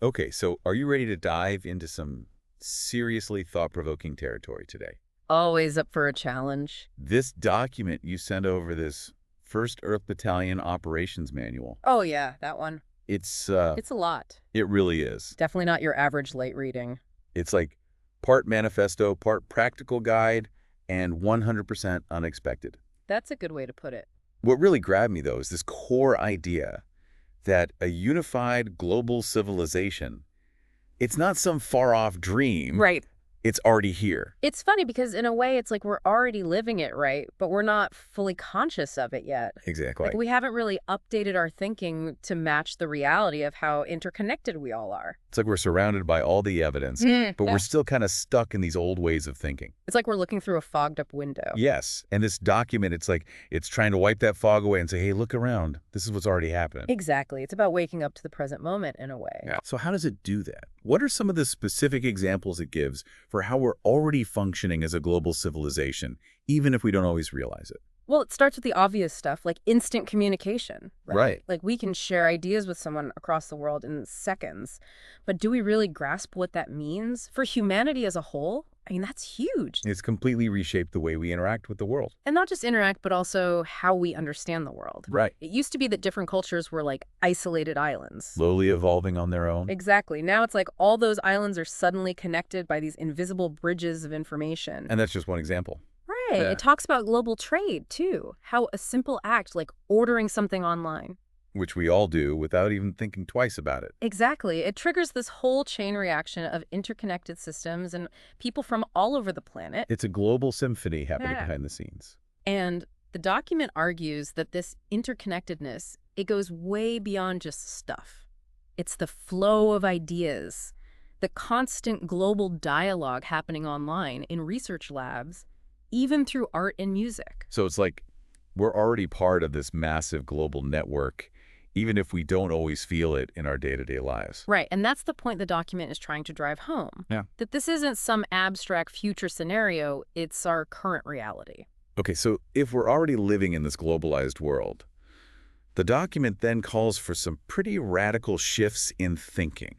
Okay, so are you ready to dive into some seriously thought-provoking territory today? Always up for a challenge. This document you sent over, this First Earth Battalion Operations Manual, Oh yeah, that one. it's, It's a lot. it really is. Definitely not your average light reading. It's like part manifesto, part practical guide, and 100% unexpected. That's a good way to put it. What really grabbed me, though, is this core idea that a unified global civilization, it's not some far-off dream, Right. it's already here. It's funny because in a way it's like we're already living it, right? But we're not fully conscious of it yet. Exactly. Like we haven't really updated our thinking to match the reality of how interconnected we all are. It's like we're surrounded by all the evidence, but Yeah. we're still kind of stuck in these old ways of thinking. It's like we're looking through a fogged up window. Yes, and this document, it's like it's trying to wipe that fog away and say, hey, look around. This is what's already happening. Exactly. It's about waking up to the present moment in a way. Yeah. So how does it do that? What are some of the specific examples it gives for how we're already functioning as a global civilization, even if we don't always realize it? Well, it starts with the obvious stuff, like instant communication, right? Right. Like we can share ideas with someone across the world in seconds. But do we really grasp what that means for humanity as a whole? I mean, that's huge. It's completely reshaped the way we interact with the world. And not just interact, but also how we understand the world. Right. It used to be that different cultures were like isolated islands. Slowly evolving on their own. Exactly. Now it's like all those islands are suddenly connected by these invisible bridges of information. And that's just one example. Right. Yeah. It talks about global trade, too. How a simple act like ordering something online. Which we all do without even thinking twice about it. Exactly. It triggers this whole chain reaction of interconnected systems and people from all over the planet. It's a global symphony happening Yeah. behind the scenes. And the document argues that this interconnectedness, it goes way beyond just stuff. It's the flow of ideas, the constant global dialogue happening online in research labs, even through art and music. So it's like we're already part of this massive global network, even if we don't always feel it in our day-to-day lives. Right, and that's the point the document is trying to drive home. Yeah. That this isn't some abstract future scenario, it's our current reality. Okay, so if we're already living in this globalized world, the document then calls for some pretty radical shifts in thinking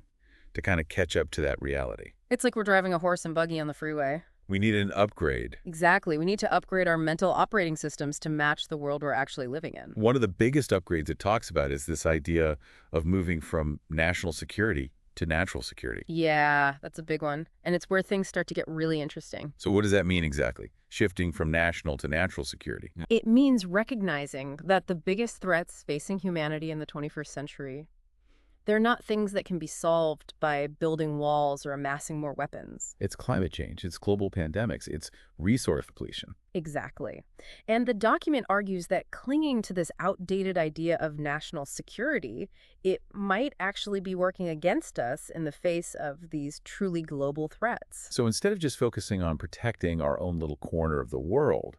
to kind of catch up to that reality. It's like we're driving a horse and buggy on the freeway. We need an upgrade. Exactly. We need to upgrade our mental operating systems to match the world we're actually living in. One of the biggest upgrades it talks about is this idea of moving from national security to natural security. Yeah, that's a big one. And it's where things start to get really interesting. So what does that mean exactly? Shifting from national to natural security. It means recognizing that the biggest threats facing humanity in the 21st century, they're not things that can be solved by building walls or amassing more weapons. It's climate change, it's global pandemics, it's resource depletion. Exactly. And the document argues that clinging to this outdated idea of national security, it might actually be working against us in the face of these truly global threats. So instead of just focusing on protecting our own little corner of the world,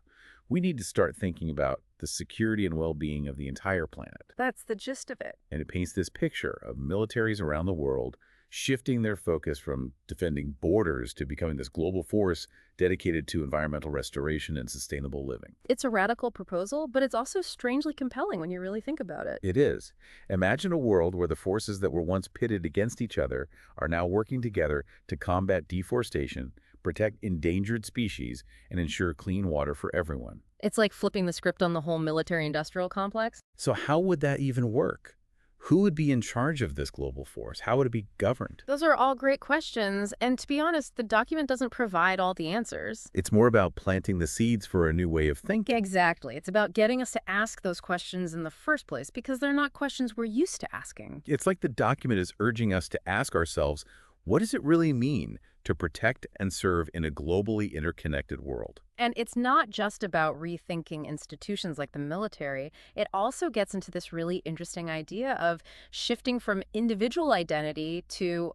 we need to start thinking about the security and well-being of the entire planet. That's the gist of it. And it paints this picture of militaries around the world shifting their focus from defending borders to becoming this global force dedicated to environmental restoration and sustainable living. It's a radical proposal, but it's also strangely compelling when you really think about it. It is. Imagine a world where the forces that were once pitted against each other are now working together to combat deforestation, protect endangered species, and ensure clean water for everyone. It's like flipping the script on the whole military-industrial complex. So how would that even work? Who would be in charge of this global force? How would it be governed? Those are all great questions, and to be honest, the document doesn't provide all the answers. It's more about planting the seeds for a new way of thinking. Exactly. It's about getting us to ask those questions in the first place, because they're not questions we're used to asking. It's like the document is urging us to ask ourselves, what does it really mean to protect and serve in a globally interconnected world? And it's not just about rethinking institutions like the military. It also gets into this really interesting idea of shifting from individual identity to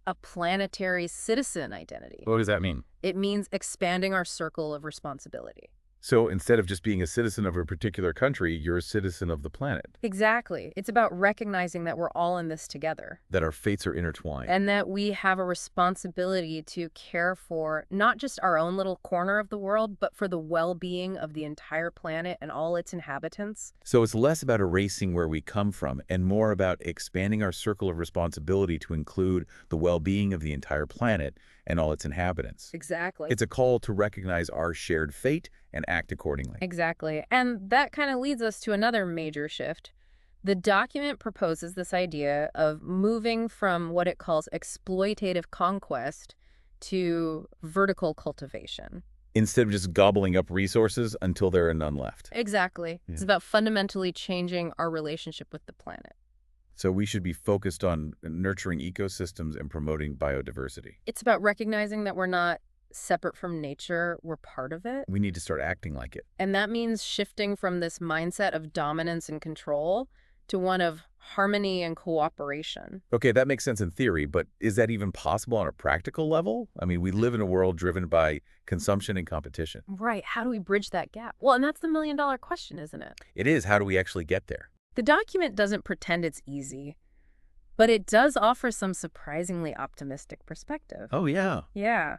a planetary citizen identity. What does that mean? It means expanding our circle of responsibility. So instead of just being a citizen of a particular country, you're a citizen of the planet, Exactly. It's about recognizing that we're all in this together that our fates are intertwined. and that we have a responsibility to care for not just our own little corner of the world, but for the well-being of the entire planet and all its inhabitants. So it's less about erasing where we come from and more about expanding our circle of responsibility to include the well-being of the entire planet and all its inhabitants. Exactly. It's a call to recognize our shared fate and act accordingly. Exactly. And that kind of leads us to another major shift. The document proposes this idea of moving from what it calls exploitative conquest to vertical cultivation. Instead of just gobbling up resources until there are none left. Exactly. Yeah. It's about fundamentally changing our relationship with the planet. So we should be focused on nurturing ecosystems and promoting biodiversity. It's about recognizing that we're not separate from nature, we're part of it. We need to start acting like it. And that means shifting from this mindset of dominance and control to one of harmony and cooperation. Okay, that makes sense in theory, but is that even possible on a practical level? I mean, we live in a world driven by consumption and competition. Right. How do we bridge that gap? Well, and that's the million-dollar question, isn't it? It is. How do we actually get there? The document doesn't pretend it's easy, but it does offer some surprisingly optimistic perspective. Oh, yeah. Yeah.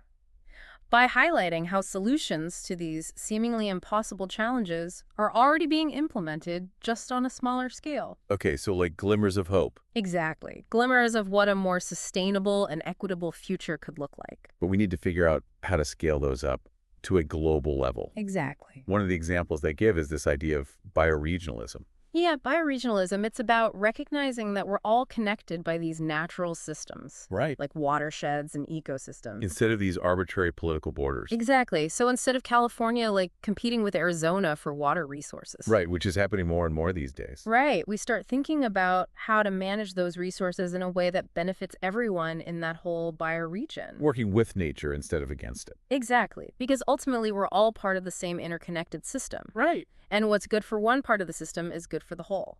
By highlighting how solutions to these seemingly impossible challenges are already being implemented just on a smaller scale. Okay, so like glimmers of hope. Exactly. Glimmers of what a more sustainable and equitable future could look like. But we need to figure out how to scale those up to a global level. Exactly. One of the examples they give is this idea of bioregionalism. Yeah, bioregionalism, it's about recognizing that we're all connected by these natural systems, Right. like watersheds and ecosystems. Instead of these arbitrary political borders. Exactly. So instead of California, like, competing with Arizona for water resources. Right, which is happening more and more these days. Right. We start thinking about how to manage those resources in a way that benefits everyone in that whole bioregion. Working with nature instead of against it. Exactly. Because ultimately, we're all part of the same interconnected system. Right. And what's good for one part of the system is good for the whole.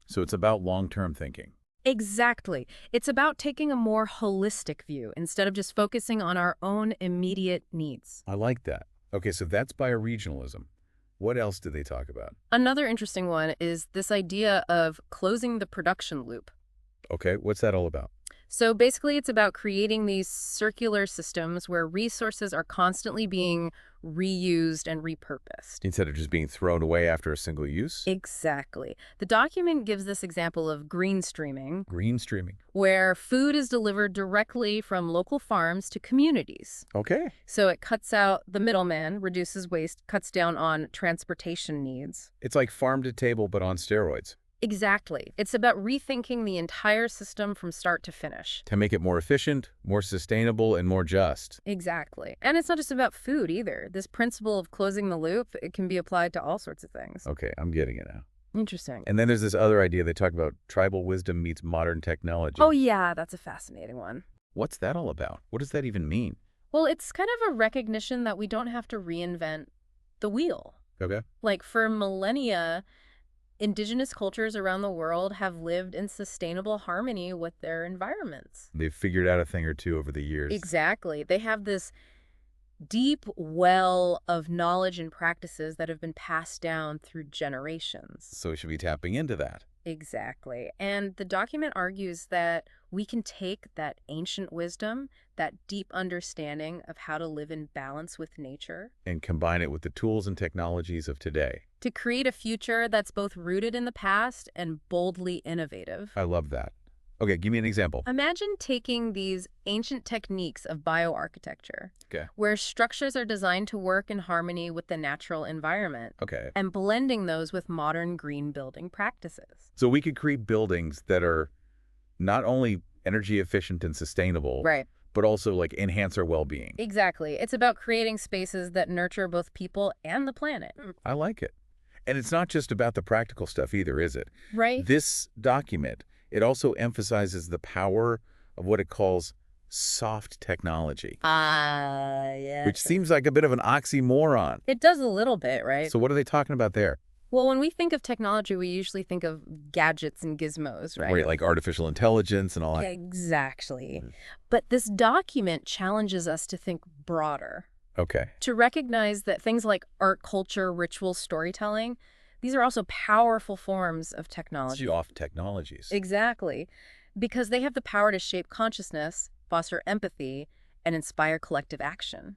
So it's about long-term thinking. Exactly. It's about taking a more holistic view instead of just focusing on our own immediate needs. I like that. Okay, so that's bioregionalism. What else do they talk about? Another interesting one is this idea of closing the production loop. Okay, what's that all about? So basically, it's about creating these circular systems where resources are constantly being reused and repurposed. Instead of just being thrown away after a single use? Exactly. The document gives this example of green streaming, Green streaming. where food is delivered directly from local farms to communities. Okay. So it cuts out the middleman, reduces waste, cuts down on transportation needs. It's like farm to table, but on steroids. Exactly. It's about rethinking the entire system from start to finish. To make it more efficient, more sustainable, and more just. Exactly. And it's not just about food either. This principle of closing the loop, it can be applied to all sorts of things. Okay, I'm getting it now. Interesting. And then there's this other idea they talk about tribal wisdom meets modern technology. Oh, yeah, that's a fascinating one. What's that all about? What does that even mean? Well, it's kind of a recognition that we don't have to reinvent the wheel. Okay. Like, for millennia, indigenous cultures around the world have lived in sustainable harmony with their environments. They've figured out a thing or two over the years. Exactly. They have this deep well of knowledge and practices that have been passed down through generations. So we should be tapping into that. Exactly. And the document argues that we can take that ancient wisdom, that deep understanding of how to live in balance with nature, And combine it with the tools and technologies of today. to create a future that's both rooted in the past and boldly innovative. I love that. Okay, give me an example. Imagine taking these ancient techniques of bioarchitecture, Okay. where structures are designed to work in harmony with the natural environment, Okay. and blending those with modern green building practices. So we could create buildings that are not only energy efficient and sustainable, Right. but also like enhance our well-being. Exactly. It's about creating spaces that nurture both people and the planet. I like it. And it's not just about the practical stuff either, is it? Right? This document, it also emphasizes the power of what it calls soft technology, Yeah. which seems like a bit of an oxymoron. It does a little bit, right? So what are they talking about there? Well, when we think of technology, we usually think of gadgets and gizmos, right? Right, like artificial intelligence and all that. Exactly. But this document challenges us to think broader. Okay. To recognize that things like art, culture, ritual, storytelling, these are also powerful forms of technology. Off technologies. Exactly. Because they have the power to shape consciousness, foster empathy, and inspire collective action.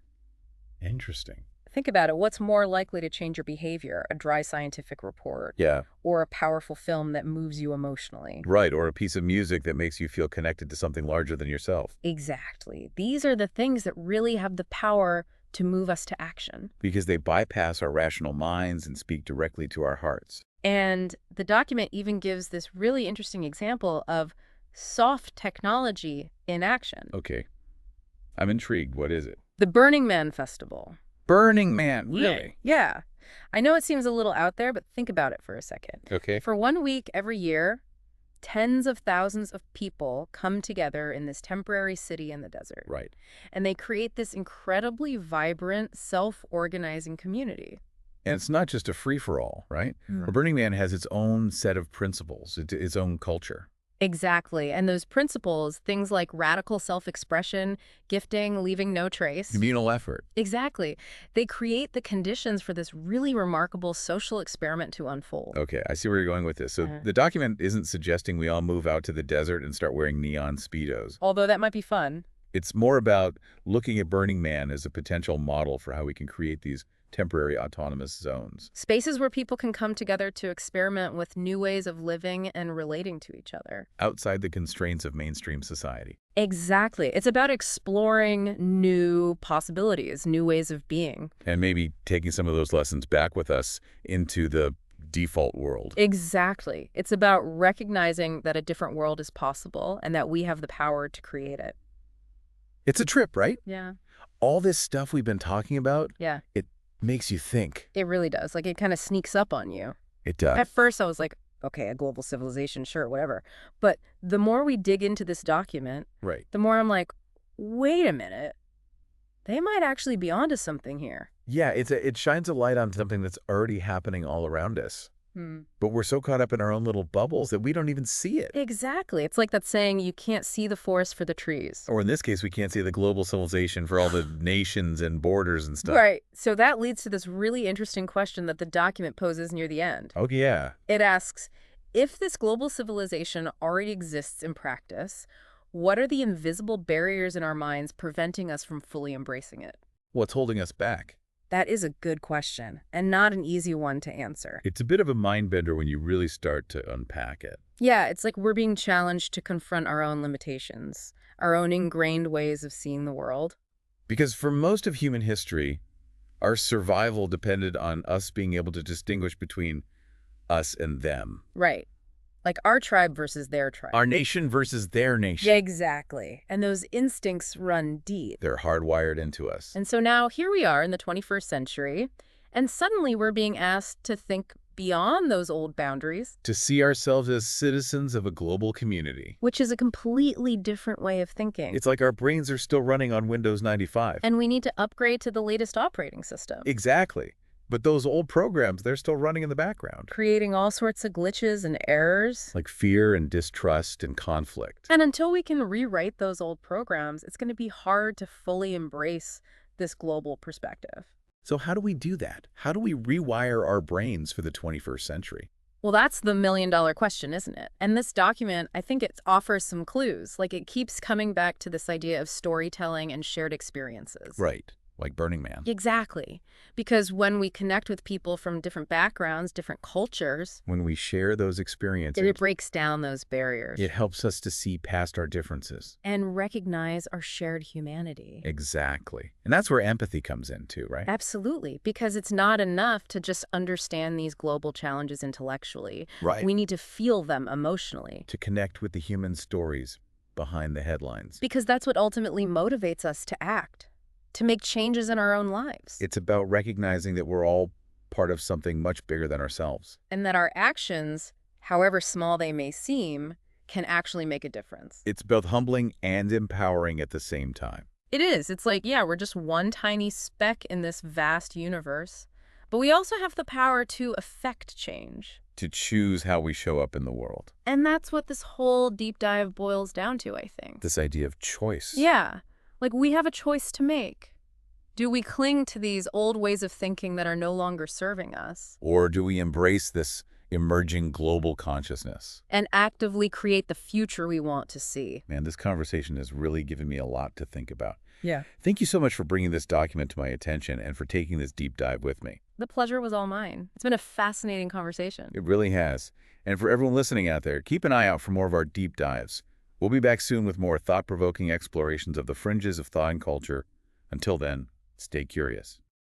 Interesting. Think about it. What's more likely to change your behavior? A dry scientific report Yeah. or a powerful film that moves you emotionally? Right, or a piece of music that makes you feel connected to something larger than yourself. Exactly. These are the things that really have the power to move us to action. Because they bypass our rational minds and speak directly to our hearts. And the document even gives this really interesting example of soft technology in action. Okay. I'm intrigued. What is it? The Burning Man Festival. Burning Man, really? Yeah. I know it seems a little out there, but think about it for a second. Okay. For 1 week every year, tens of thousands of people come together in this temporary city in the desert. Right. And they create this incredibly vibrant, self-organizing community. And it's not just a free-for-all, right? Mm. Burning Man has its own set of principles, its own culture. Exactly. And those principles, things like radical self-expression, gifting, leaving no trace. Communal effort. Exactly. They create the conditions for this really remarkable social experiment to unfold. Okay, I see where you're going with this. So Uh-huh. the document isn't suggesting we all move out to the desert and start wearing neon Speedos. Although that might be fun. It's more about looking at Burning Man as a potential model for how we can create these temporary autonomous zones. Spaces where people can come together to experiment with new ways of living and relating to each other. Outside the constraints of mainstream society. Exactly. It's about exploring new possibilities, new ways of being. And maybe taking some of those lessons back with us into the default world. Exactly. It's about recognizing that a different world is possible and that we have the power to create it. It's a trip, right? Yeah. All this stuff we've been talking about, Yeah. it makes you think. It really does. Like, it kind of sneaks up on you. It does. At first, I was like, okay, a global civilization, sure, whatever. But the more we dig into this document, Right. the more I'm like, wait a minute. They might actually be onto something here. Yeah, it shines a light on something that's already happening all around us. But we're so caught up in our own little bubbles that we don't even see it. Exactly. It's like that saying, you can't see the forest for the trees. Or in this case, we can't see the global civilization for all the nations and borders and stuff. Right. So that leads to this really interesting question that the document poses near the end. Oh, yeah. It asks, if this global civilization already exists in practice, what are the invisible barriers in our minds preventing us from fully embracing it? What's holding us back? That is a good question, and not an easy one to answer. It's a bit of a mind bender when you really start to unpack it. Yeah, it's like we're being challenged to confront our own limitations, our own ingrained ways of seeing the world. Because for most of human history, our survival depended on us being able to distinguish between us and them. Right. Like our tribe versus their tribe. Our nation versus their nation. Yeah, exactly. And those instincts run deep. They're hardwired into us. And so now here we are in the 21st century, and suddenly we're being asked to think beyond those old boundaries. To see ourselves as citizens of a global community. Which is a completely different way of thinking. It's like our brains are still running on Windows 95. And we need to upgrade to the latest operating system. Exactly. But those old programs, they're still running in the background. Creating all sorts of glitches and errors. Like fear and distrust and conflict. And until we can rewrite those old programs, it's going to be hard to fully embrace this global perspective. So how do we do that? How do we rewire our brains for the 21st century? Well, that's the million-dollar question, isn't it? And this document, I think it offers some clues. Like, it keeps coming back to this idea of storytelling and shared experiences. Right. Like Burning Man. Exactly. Because when we connect with people from different backgrounds, different cultures, when we share those experiences, it breaks down those barriers. It helps us to see past our differences. And recognize our shared humanity. Exactly. And that's where empathy comes in too, right? Absolutely. Because it's not enough to just understand these global challenges intellectually. Right. We need to feel them emotionally. To connect with the human stories behind the headlines. Because that's what ultimately motivates us to act. To make changes in our own lives. It's about recognizing that we're all part of something much bigger than ourselves. And that our actions, however small they may seem, can actually make a difference. It's both humbling and empowering at the same time. It is. It's like, yeah, we're just one tiny speck in this vast universe. But we also have the power to affect change. To choose how we show up in the world. And that's what this whole deep dive boils down to, I think. This idea of choice. Yeah. Like, we have a choice to make. Do we cling to these old ways of thinking that are no longer serving us? Or do we embrace this emerging global consciousness? And actively create the future we want to see? Man, this conversation has really given me a lot to think about. Yeah. Thank you so much for bringing this document to my attention and for taking this deep dive with me. The pleasure was all mine. It's been a fascinating conversation. It really has. And for everyone listening out there, keep an eye out for more of our deep dives. We'll be back soon with more thought-provoking explorations of the fringes of thought and culture. Until then, stay curious.